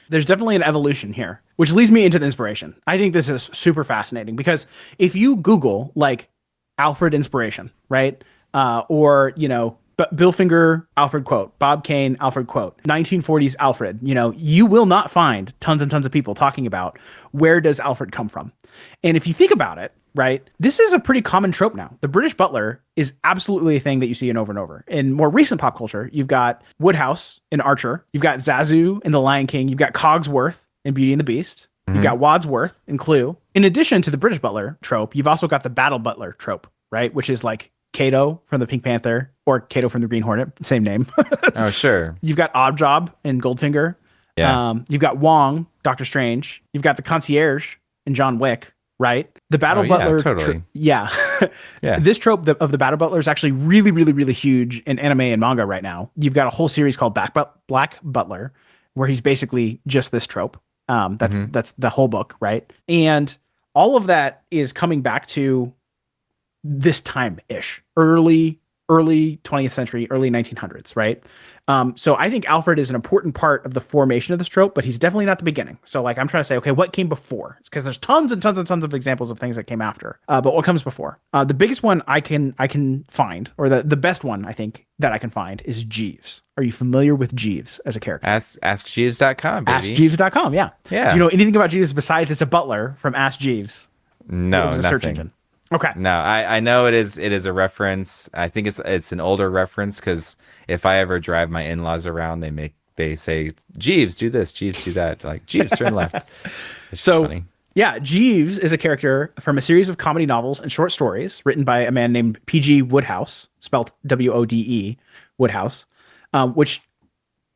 there's definitely an evolution here, which leads me into the inspiration. I think this is super fascinating because if you Google like Alfred inspiration, right? Or, Bill Finger, Alfred quote, Bob Kane, Alfred quote, 1940s Alfred, you will not find tons and tons of people talking about where does Alfred come from. And if you think about it, right, this is a pretty common trope now. The British butler is absolutely a thing that you see over and over. In more recent pop culture, you've got Woodhouse in Archer, you've got Zazu in The Lion King, you've got Cogsworth in Beauty and the Beast, you've got Wadsworth in Clue. In addition to the British butler trope, you've also got the battle butler trope, right, which is like Kato from the Pink Panther or Kato from the Green Hornet, same name. Oh, sure. You've got Oddjob in Goldfinger. Yeah. You've got Wong, Doctor Strange. You've got the concierge in John Wick, right? The battle butler. Totally. Yeah. This trope of the battle butler is actually really, really, really huge in anime and manga right now. You've got a whole series called Black Butler, where he's basically just this trope. That's the whole book, right? And all of that is coming back to this time-ish, early 20th century, early 1900s, right? So I think Alfred is an important part of the formation of this trope, but he's definitely not the beginning. So like I'm trying to say, okay, what came before? Because there's tons and tons and tons of examples of things that came after. But what comes before? The biggest one I can find, or the best one I think that I can find is Jeeves. Are you familiar with Jeeves as a character? AskJeeves.com, baby. AskJeeves.com, yeah. Yeah. Do you know anything about Jeeves besides it's a butler from Ask Jeeves? No, it was a nothing. search engine. Okay. No, I know it is a reference. I think it's an older reference because if I ever drive my in-laws around, they say, Jeeves, do this, Jeeves, do that. Like, Jeeves, turn left. It's so funny. Yeah, Jeeves is a character from a series of comedy novels and short stories written by a man named P.G. Wodehouse, spelled W-O-D-E, Woodhouse, which,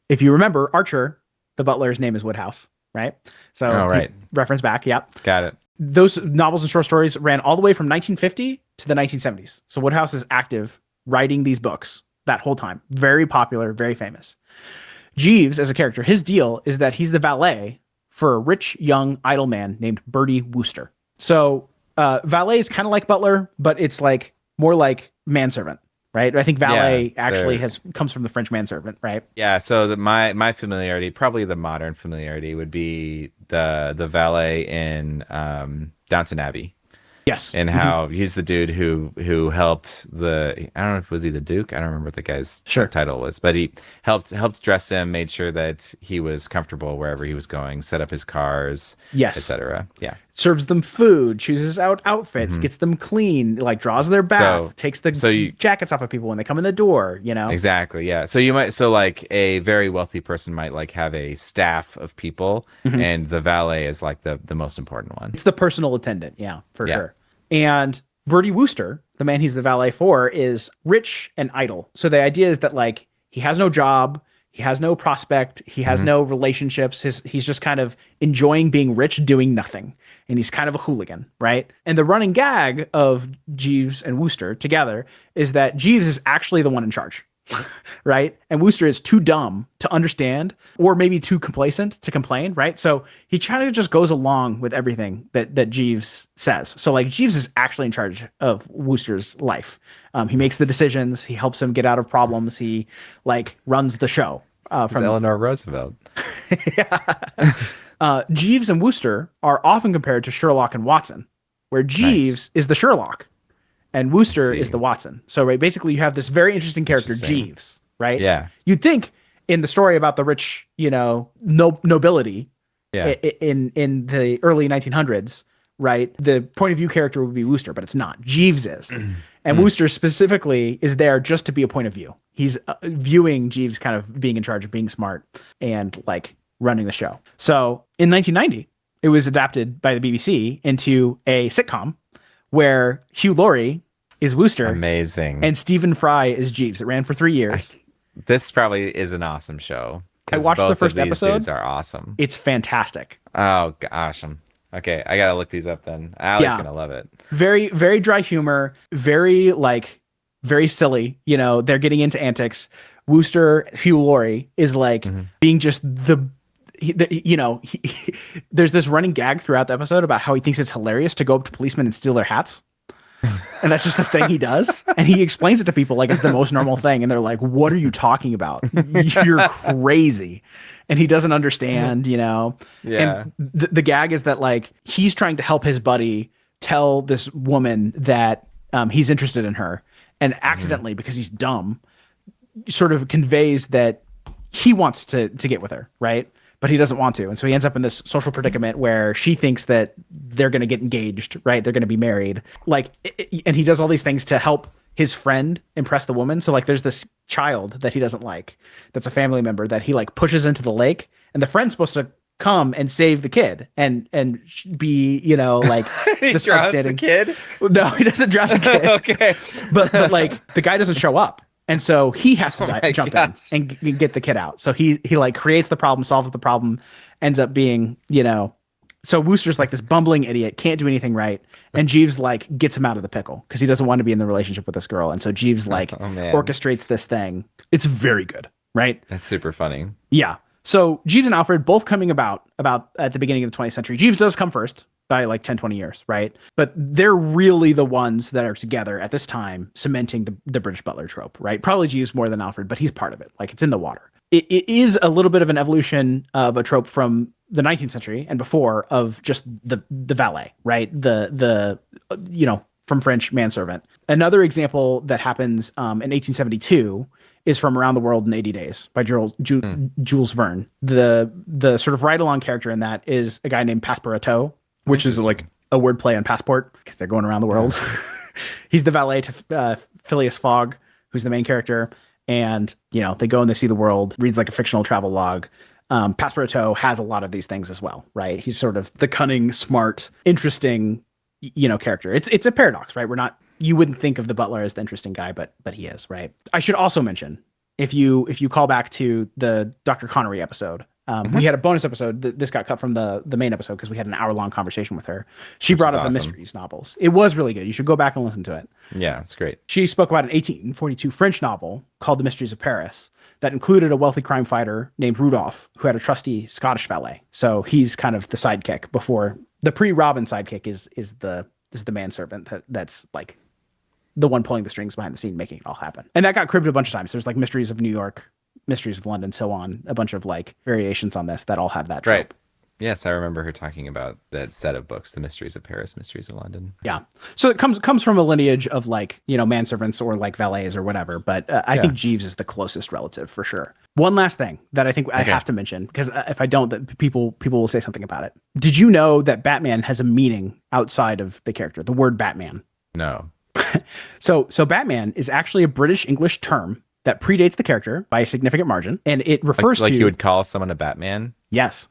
if you remember, Archer, the butler's name is Woodhouse, right? So, right. Reference back, yep. Got it. Those novels and short stories ran all the way from 1950 to the 1970s. So Woodhouse is active writing these books that whole time. Very popular, very famous. Jeeves, as a character, his deal is that he's the valet for a rich, young, idle man named Bertie Wooster. So valet is kind of like butler, but it's like more like manservant, right? I think valet actually comes from the French manservant, right? Yeah, so my familiarity, probably the modern familiarity, would be the valet in Downton Abbey. Yes. And how he's the dude who helped I don't know if was he the Duke? I don't remember what the guy's title was, but he helped dress him, made sure that he was comfortable wherever he was going, set up his cars, etc. Yeah. Serves them food, chooses out outfits, gets them clean, like draws their bath, takes the jackets off of people when they come in the door, Exactly, yeah. So like a very wealthy person might like have a staff of people, and the valet is like the most important one. It's the personal attendant, for sure. And Bertie Wooster, the man he's the valet for, is rich and idle. So the idea is that like he has no job, he has no prospect, he has no relationships. He's just kind of enjoying being rich, doing nothing. And he's kind of a hooligan, right? And the running gag of Jeeves and Wooster together is that Jeeves is actually the one in charge, right? And Wooster is too dumb to understand, or maybe too complacent to complain, right? So he kind of just goes along with everything that Jeeves says. So like Jeeves is actually in charge of Wooster's life. He makes the decisions. He helps him get out of problems. He like runs the show. From Eleanor Roosevelt. Jeeves and Wooster are often compared to Sherlock and Watson, where Jeeves is the Sherlock and Wooster is the Watson. So right, basically you have this very interesting character, Jeeves, right? Yeah. You'd think in the story about the rich, nobility in the early 1900s, right, the point of view character would be Wooster, but it's not. Jeeves is. And Wooster specifically is there just to be a point of view. He's viewing Jeeves kind of being in charge of being smart and like running the show. So in 1990, it was adapted by the BBC into a sitcom where Hugh Laurie is Wooster. Amazing. And Stephen Fry is Jeeves. It ran for 3 years. This probably is an awesome show. I watched the first episode. Dudes are awesome. It's fantastic. Oh, gosh. Okay, I gotta look these up then. Allie's gonna love it. Very, very dry humor. Very silly. They're getting into antics. Wooster, Hugh Laurie, is like being just there's this running gag throughout the episode about how he thinks it's hilarious to go up to policemen and steal their hats. And that's just the thing he does. And he explains it to people like it's the most normal thing. And they're like, what are you talking about? You're crazy. and he doesn't understand, Yeah. And the gag is that like he's trying to help his buddy tell this woman that he's interested in her, and accidentally, because he's dumb, sort of conveys that he wants to get with her, right? But he doesn't want to. And so he ends up in this social predicament where she thinks that they're going to get engaged, right? They're going to be married. Like, and he does all these things to help his friend impress the woman. So like there's this child that he doesn't like, that's a family member that he like pushes into the lake, and the friend's supposed to come and save the kid and be, like He this drowns outstanding the kid? No, he doesn't drown the kid. Okay. But like the guy doesn't show up. And so he has to jump gosh. in and get the kid out. So he like creates the problem, solves the problem, ends up being, so Wooster's like this bumbling idiot, can't do anything right. And Jeeves like gets him out of the pickle because he doesn't want to be in the relationship with this girl. And so Jeeves like orchestrates this thing. It's very good, right? That's super funny. Yeah. So Jeeves and Alfred both coming about at the beginning of the 20th century. Jeeves does come first by like 10, 20 years, right? But they're really the ones that are together at this time cementing the British butler trope, right? Probably Jeeves more than Alfred, but he's part of it. Like it's in the water. It is a little bit of an evolution of a trope from the 19th century and before of just the valet, right? The from French manservant. Another example that happens in 1872 is from Around the World in 80 Days by Jules Verne. The sort of ride-along character in that is a guy named Passepartout, which is like a wordplay on passport because they're going around the world. He's the valet to Phileas Fogg, who's the main character. And, they go and they see the world, reads like a fictional travel log. Passepartout has a lot of these things as well, right? He's sort of the cunning, smart, interesting, character. It's a paradox, right? You wouldn't think of the butler as the interesting guy, but he is, right? I should also mention, if you call back to the Dr. Connery episode, we had a bonus episode. This got cut from the main episode because we had an hour-long conversation with her. She brought up the mysteries novels. It was really good. You should go back and listen to it. Yeah, it's great. She spoke about an 1842 French novel called The Mysteries of Paris that included a wealthy crime fighter named Rudolph who had a trusty Scottish valet. So he's kind of the sidekick before the pre-Robin sidekick is the manservant that's like the one pulling the strings behind the scene, making it all happen. And that got cribbed a bunch of times. There's like Mysteries of New York, Mysteries of London, so on. A bunch of like variations on this that all have that trope. Right. Yes, I remember her talking about that set of books, The Mysteries of Paris, Mysteries of London. Yeah. So it comes from a lineage of like, manservants or like valets or whatever. But I think Jeeves is the closest relative for sure. One last thing that I think I have to mention, because if I don't, that people will say something about it. Did you know that Batman has a meaning outside of the character, the word Batman? No. So Batman is actually a British English term that predates the character by a significant margin, and it refers like to... you would call someone a Batman? Yes.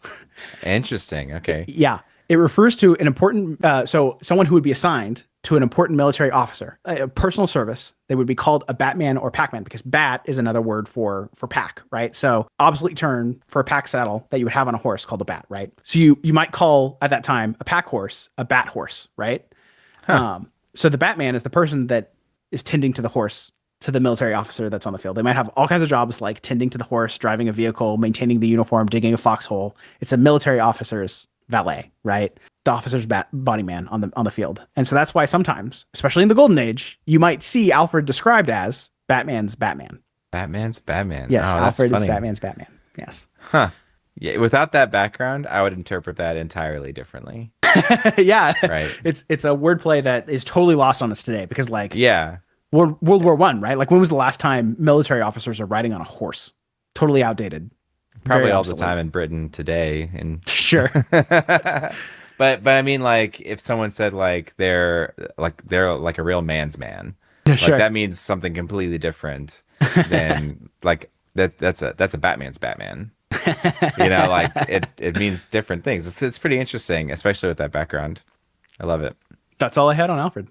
Interesting. Okay. Yeah. It refers to an important... so someone who would be assigned to an important military officer, a personal service, they would be called a Batman or Packman, because bat is another word for pack, right? So obsolete term for a pack saddle that you would have on a horse called a bat, right? So you might call, at that time, a pack horse a bat horse, right? Huh. So the Batman is the person that is tending to the horse, to the military officer that's on the field. They might have all kinds of jobs like tending to the horse, driving a vehicle, maintaining the uniform, digging a foxhole. It's a military officer's valet, right? The officer's body man on the field. And so that's why sometimes, especially in the Golden Age, you might see Alfred described as Batman's Batman. Batman's Batman. Yes, oh, Alfred is funny. Batman's Batman. Yes. Huh. Yeah, without that background, I would interpret that entirely differently. Yeah. Right. It's a wordplay that is totally lost on us today because like Yeah. World War I, right? Like when was the last time military officers are riding on a horse? Totally outdated. Probably Very all obsolete. the time in Britain today. And Sure. but I mean, like if someone said like they're like a real man's man, Sure. like that means something completely different than like that's a Batman's Batman. Like it means different things. It's pretty interesting, especially with that background. I love it. That's all I had on Alfred.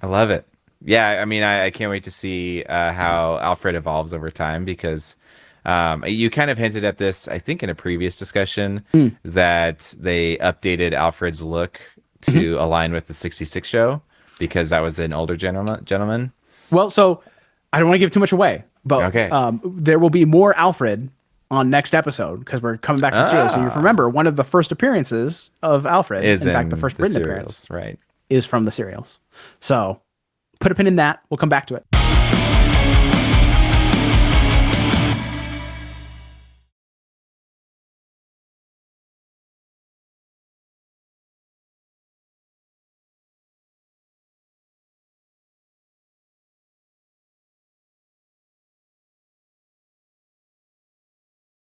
I love it. Yeah, I mean, I can't wait to see how Alfred evolves over time because you kind of hinted at this, I think, in a previous discussion that they updated Alfred's look to align with the 66 show because that was an older gentleman. Well, so I don't want to give too much away, but Okay. There will be more Alfred on next episode because we're coming back to the serial. So you remember one of the first appearances of Alfred, Is in fact, the first the written serials, appearance, right? is from the serials. So put a pin in that. We'll come back to it.